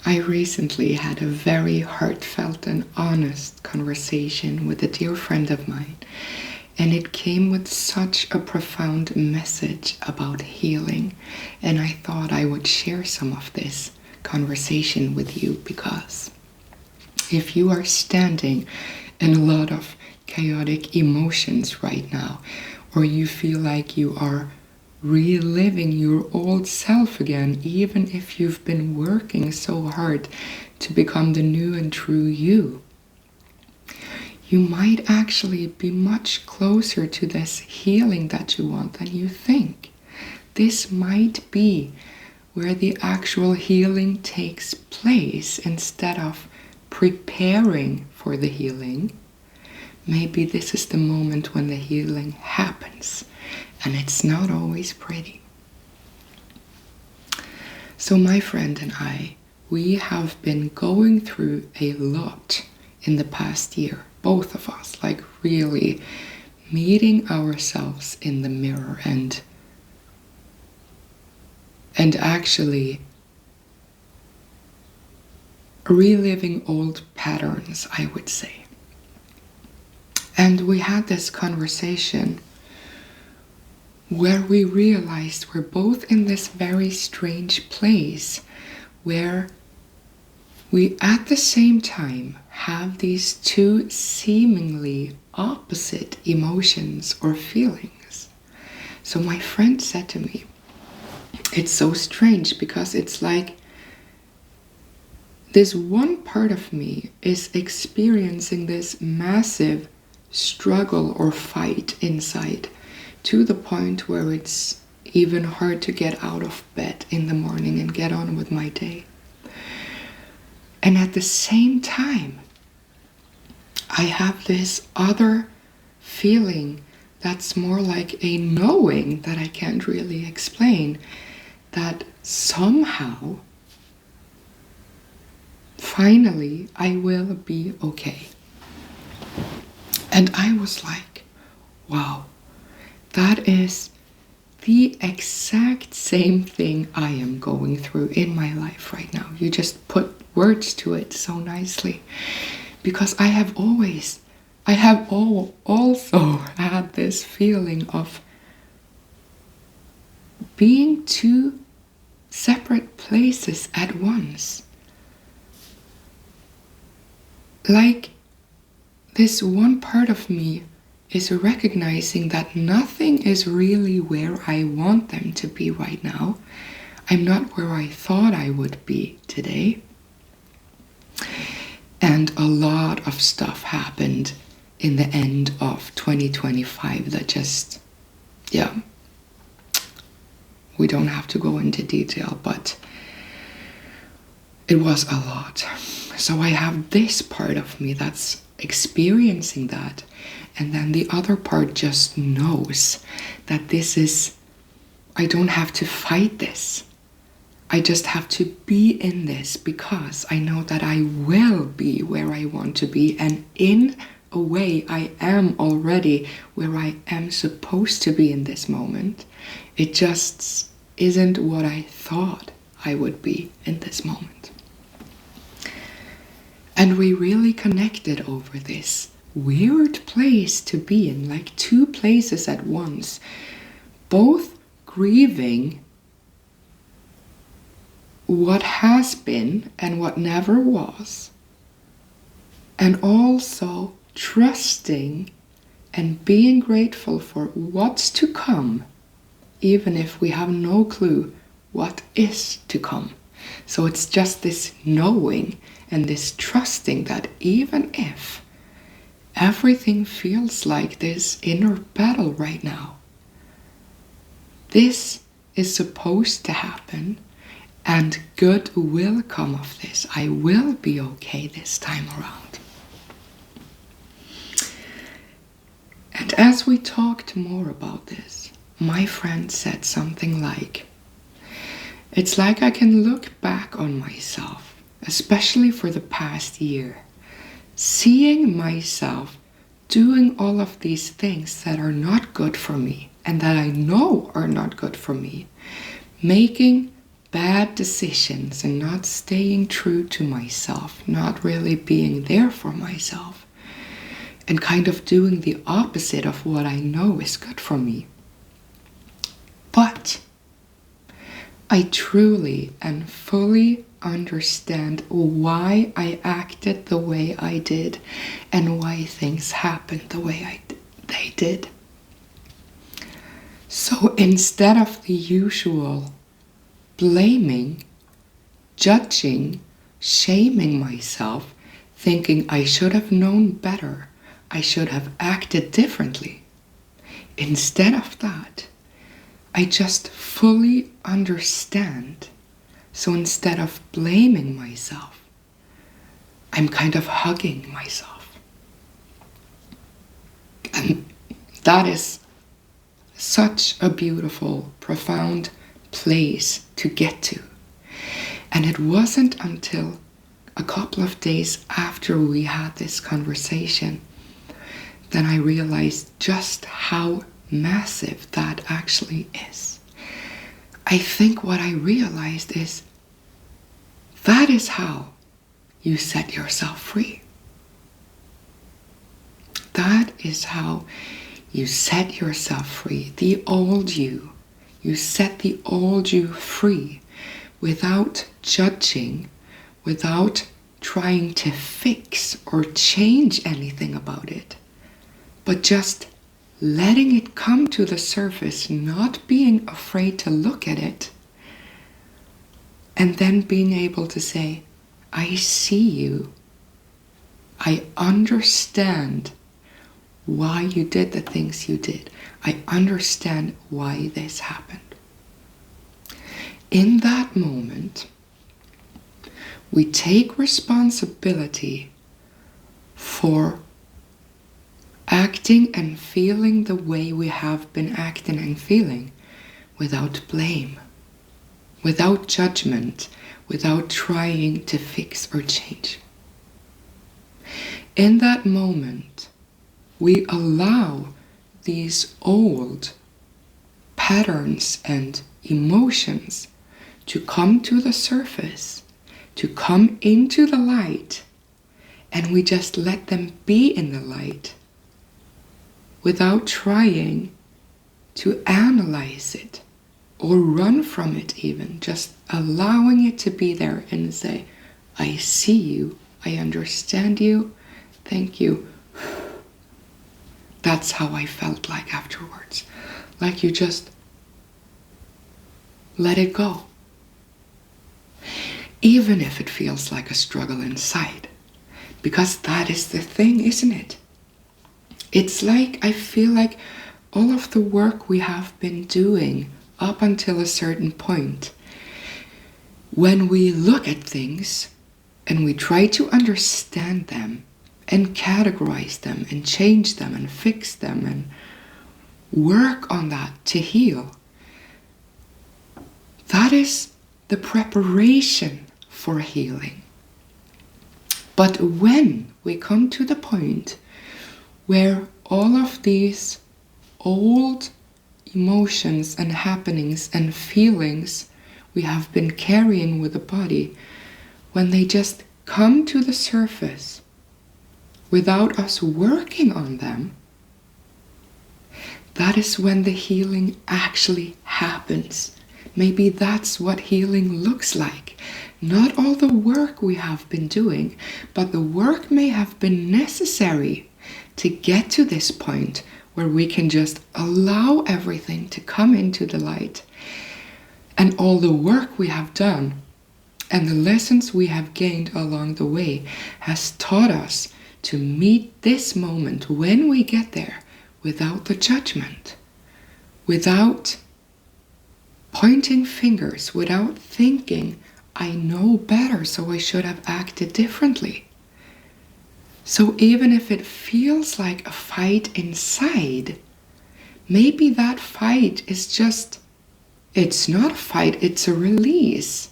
I recently had a very heartfelt and honest conversation with a dear friend of mine, and it came with such a profound message about healing, and I thought I would share some of this conversation with you, because if you are standing in a lot of chaotic emotions right now, or you feel like you are reliving your old self again, even if you've been working so hard to become the new and true you, you might actually be much closer to this healing that you want than you think. This might be where the actual healing takes place instead of preparing for the healing. Maybe this is the moment when the healing happens, and it's not always pretty. So my friend and I, we have been going through a lot in the past year, both of us, like really meeting ourselves in the mirror and actually reliving old patterns, I would say. And we had this conversation where we realized we're both in this very strange place where we at the same time have these two seemingly opposite emotions or feelings. So my friend said to me, it's so strange because it's like this one part of me is experiencing this massive struggle or fight inside, to the point where it's even hard to get out of bed in the morning and get on with my day. And at the same time, I have this other feeling that's more like a knowing that I can't really explain, that somehow, finally, I will be okay. And I was like, wow, that is the exact same thing I am going through in my life right now. You just put words to it so nicely. Because I have also had this feeling of being two separate places at once. Like, this one part of me is recognizing that nothing is really where I want them to be right now. I'm not where I thought I would be today. And a lot of stuff happened in the end of 2025 that just, we don't have to go into detail, but it was a lot. So I have this part of me that's experiencing that, and then the other part just knows that I don't have to fight this. I just have to be in this, because I know that I will be where I want to be, and in a way I am already where I am supposed to be in this moment. It just isn't what I thought I would be in this moment. And we really connected over this weird place to be in, like two places at once, both grieving what has been and what never was, and also trusting and being grateful for what's to come, even if we have no clue what is to come. So it's just this knowing and this trusting that even if everything feels like this inner battle right now, this is supposed to happen, and good will come of this. I will be okay this time around. And as we talked more about this, my friend said something like, it's like I can look back on myself, especially for the past year, seeing myself doing all of these things that are not good for me and that I know are not good for me, making bad decisions and not staying true to myself, not really being there for myself, and kind of doing the opposite of what I know is good for me. But I truly and fully understand why I acted the way I did and why things happened the way they did. So instead of the usual blaming, judging, shaming myself, thinking I should have known better, I should have acted differently, instead of that, I just fully understand. So instead of blaming myself, I'm kind of hugging myself. And that is such a beautiful, profound place to get to. And it wasn't until a couple of days after we had this conversation that I realized just how massive that actually is. I think what I realized is that is how you set yourself free. That is how you set yourself free. The old you. You set the old you free without judging, without trying to fix or change anything about it, but just letting it come to the surface, not being afraid to look at it, and then being able to say, I see you. I understand why you did the things you did. I understand why this happened. In that moment, we take responsibility for acting and feeling the way we have been acting and feeling without blame, without judgment, without trying to fix or change. In that moment, we allow these old patterns and emotions to come to the surface, to come into the light, and we just let them be in the light without trying to analyze it or run from it even, just allowing it to be there and say, I see you, I understand you, thank you. That's how I felt like afterwards. Like you just let it go. Even if it feels like a struggle inside. Because that is the thing, isn't it? It's like, I feel like all of the work we have been doing up until a certain point, when we look at things and we try to understand them and categorize them and change them and fix them and work on that to heal, that is the preparation for healing. But when we come to the point where all of these old emotions and happenings and feelings we have been carrying with the body, when they just come to the surface without us working on them, that is when the healing actually happens. Maybe that's what healing looks like. Not all the work we have been doing, but the work may have been necessary to get to this point where we can just allow everything to come into the light. And all the work we have done and the lessons we have gained along the way has taught us to meet this moment when we get there without the judgment, without pointing fingers, without thinking, I know better, so I should have acted differently. So even if it feels like a fight inside, maybe that fight is just, it's not a fight, it's a release.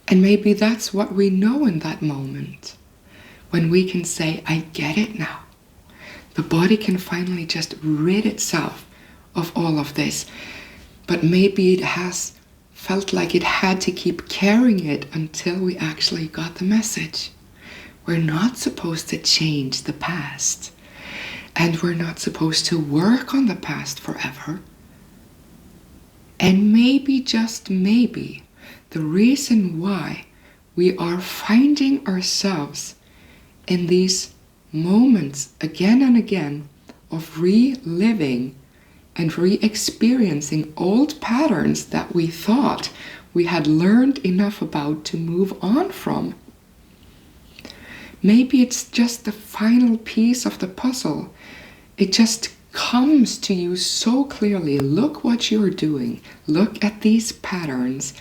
And maybe that's what we know in that moment, when we can say, I get it now. The body can finally just rid itself of all of this. But maybe it has felt like it had to keep carrying it until we actually got the message. We're not supposed to change the past. And we're not supposed to work on the past forever. And maybe, just maybe, the reason why we are finding ourselves in these moments again and again of reliving and re-experiencing old patterns that we thought we had learned enough about to move on from. Maybe it's just the final piece of the puzzle. It just comes to you so clearly. Look what you're doing. Look at these patterns.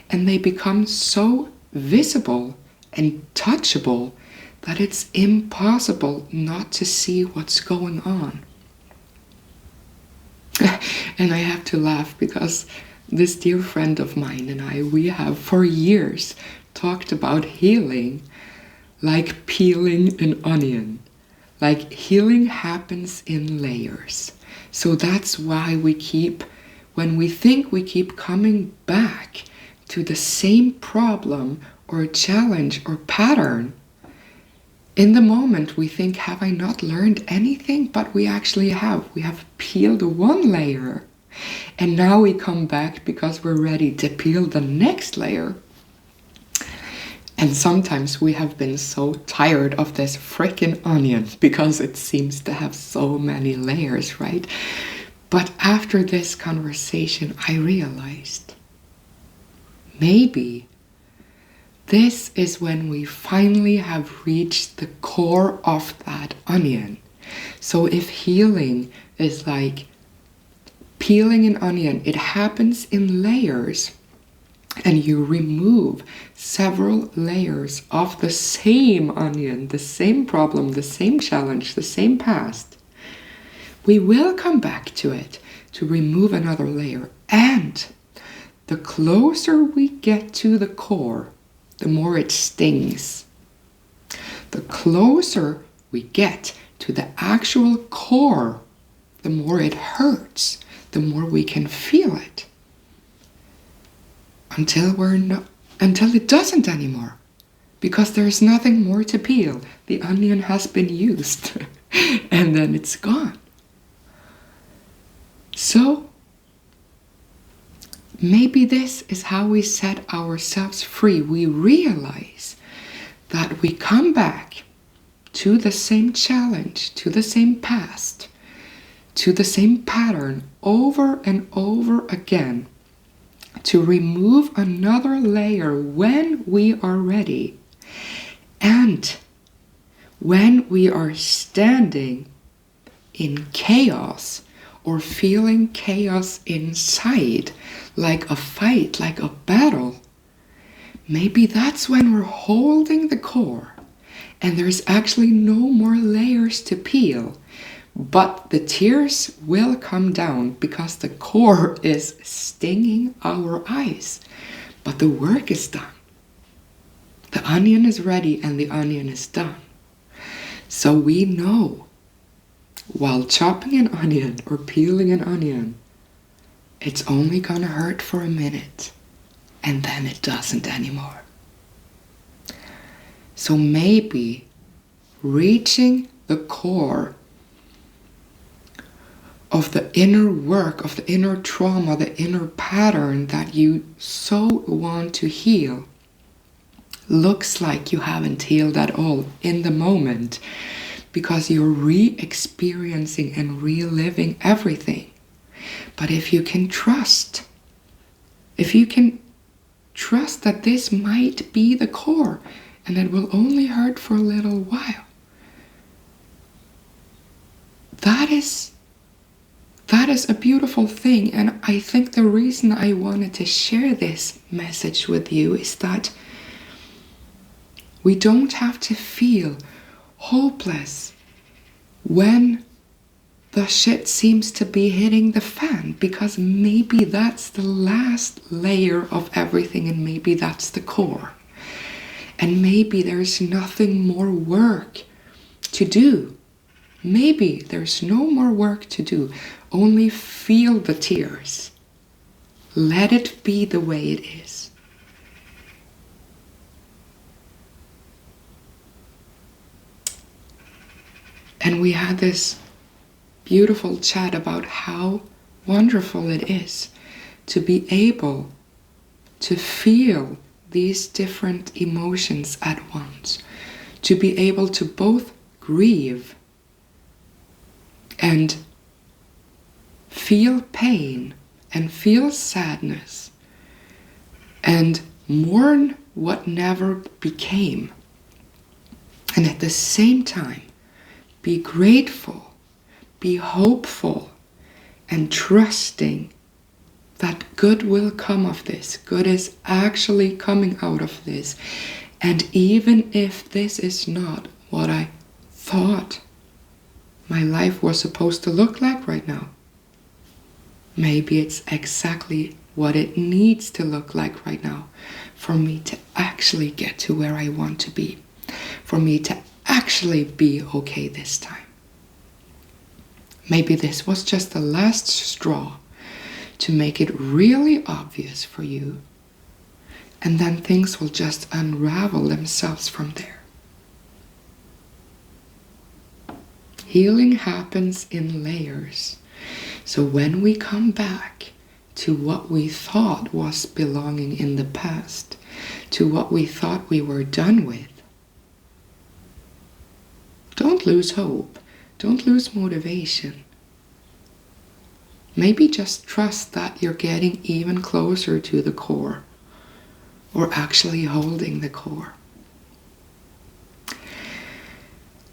And they become so visible and touchable that it's impossible not to see what's going on. And I have to laugh because this dear friend of mine and I, we have for years talked about healing like peeling an onion. Like healing happens in layers. So that's why when we think we keep coming back to the same problem or challenge or pattern, in the moment we think, have I not learned anything? But we actually have. We have peeled one layer. And now we come back because we're ready to peel the next layer. And sometimes we have been so tired of this frickin' onion because it seems to have so many layers, right? But after this conversation, I realized maybe this is when we finally have reached the core of that onion. So if healing is like peeling an onion, it happens in layers. And you remove several layers of the same onion, the same problem, the same challenge, the same past. We will come back to it to remove another layer. And the closer we get to the core, the more it stings. The closer we get to the actual core, the more it hurts, the more we can feel it. Until it doesn't anymore, because there's nothing more to peel. The onion has been used, and then it's gone. So, maybe this is how we set ourselves free. We realize that we come back to the same challenge, to the same past, to the same pattern over and over again, to remove another layer when we are ready. And when we are standing in chaos or feeling chaos inside, like a fight, like a battle, maybe that's when we're holding the core and there's actually no more layers to peel. But the tears will come down because the core is stinging our eyes. But the work is done. The onion is ready and the onion is done. So we know while chopping an onion or peeling an onion, it's only gonna hurt for a minute and then it doesn't anymore. So maybe reaching the core of the inner work, of the inner trauma, the inner pattern that you so want to heal, looks like you haven't healed at all in the moment because you're re-experiencing and reliving everything. But if you can trust that this might be the core and it will only hurt for a little while, that is a beautiful thing. And I think the reason I wanted to share this message with you is that we don't have to feel hopeless when the shit seems to be hitting the fan, because maybe that's the last layer of everything and maybe that's the core. And maybe there's nothing more work to do. Maybe there's no more work to do. Only feel the tears. Let it be the way it is. And we had this beautiful chat about how wonderful it is to be able to feel these different emotions at once, to be able to both grieve and feel pain and feel sadness and mourn what never became, and at the same time be grateful, be hopeful, and trusting that good will come of this. Good is actually coming out of this. And even if this is not what I thought my life was supposed to look like right now, maybe it's exactly what it needs to look like right now for me to actually get to where I want to be, for me to actually be okay this time. Maybe this was just the last straw to make it really obvious for you, and then things will just unravel themselves from there. Healing happens in layers. So when we come back to what we thought was belonging in the past, to what we thought we were done with, don't lose hope. Don't lose motivation. Maybe just trust that you're getting even closer to the core, or actually holding the core.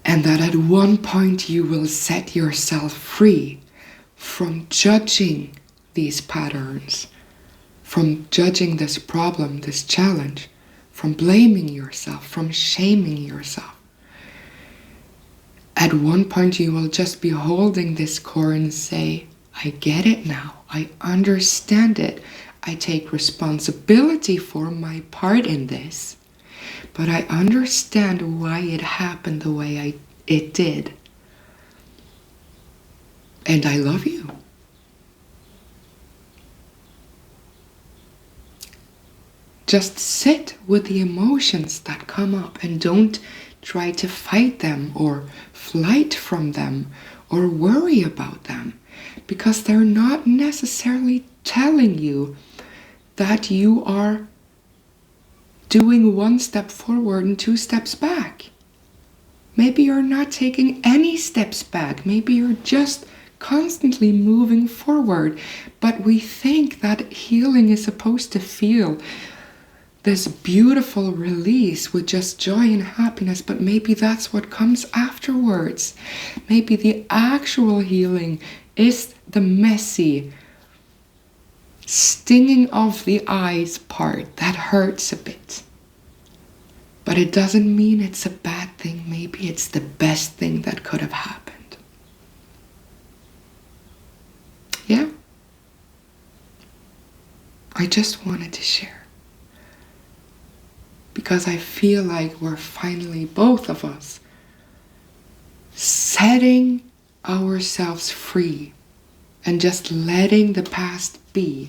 And that at one point you will set yourself free from judging these patterns, from judging this problem, this challenge, from blaming yourself, from shaming yourself. At one point you will just be holding this core and say, I get it now. I understand it. I take responsibility for my part in this. But I understand why it happened the way it did. And I love you. Just sit with the emotions that come up and don't try to fight them or flight from them or worry about them, because they're not necessarily telling you that you are doing one step forward and 2 steps back. Maybe you're not taking any steps back. Maybe you're just constantly moving forward. But we think that healing is supposed to feel this beautiful release with just joy and happiness, but maybe that's what comes afterwards. Maybe the actual healing is the messy, stinging of the eyes part that hurts a bit. But it doesn't mean it's a bad thing. Maybe it's the best thing that could have happened. Yeah? I just wanted to share. Because I feel like we're finally, both of us, setting ourselves free and just letting the past be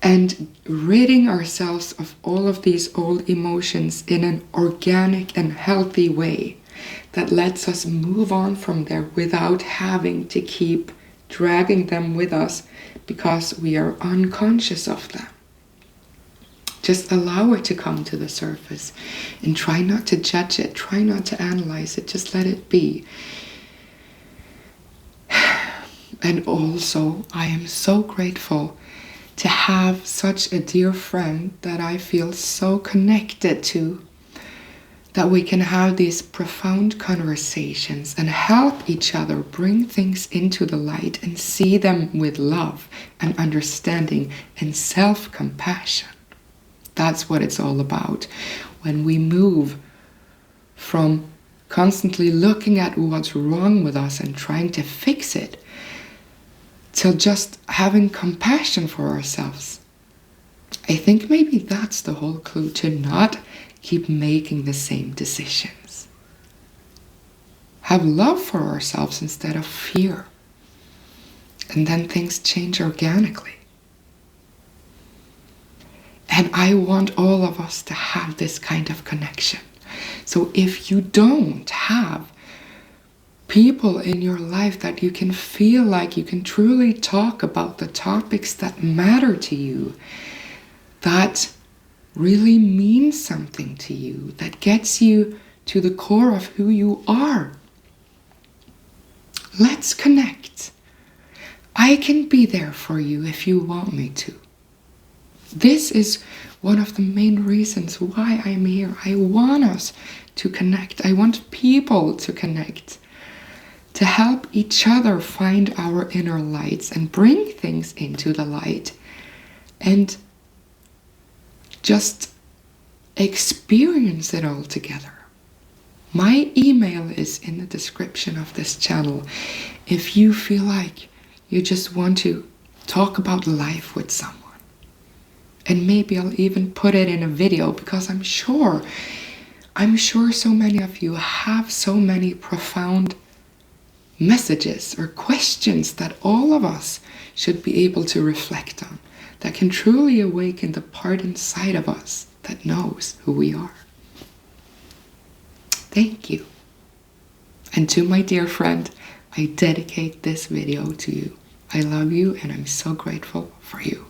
and ridding ourselves of all of these old emotions in an organic and healthy way that lets us move on from there without having to keep dragging them with us because we are unconscious of them. Just allow it to come to the surface and try not to judge it, try not to analyze it, just let it be. And also, I am so grateful to have such a dear friend that I feel so connected to, that we can have these profound conversations and help each other bring things into the light and see them with love and understanding and self-compassion. That's what it's all about. When we move from constantly looking at what's wrong with us and trying to fix it, to just having compassion for ourselves. I think maybe that's the whole clue, to not keep making the same decisions. Have love for ourselves instead of fear. And then things change organically. And I want all of us to have this kind of connection. So if you don't have people in your life that you can feel like you can truly talk about the topics that matter to you, that really means something to you, that gets you to the core of who you are, let's connect. I can be there for you if you want me to. This is one of the main reasons why I'm here. I want us to connect. I want people to connect, to help each other find our inner lights and bring things into the light and just experience it all together. My email is in the description of this channel if you feel like you just want to talk about life with someone. And maybe I'll even put it in a video, because I'm sure so many of you have so many profound messages or questions that all of us should be able to reflect on, that can truly awaken the part inside of us that knows who we are. Thank you. And to my dear friend, I dedicate this video to you. I love you and I'm so grateful for you.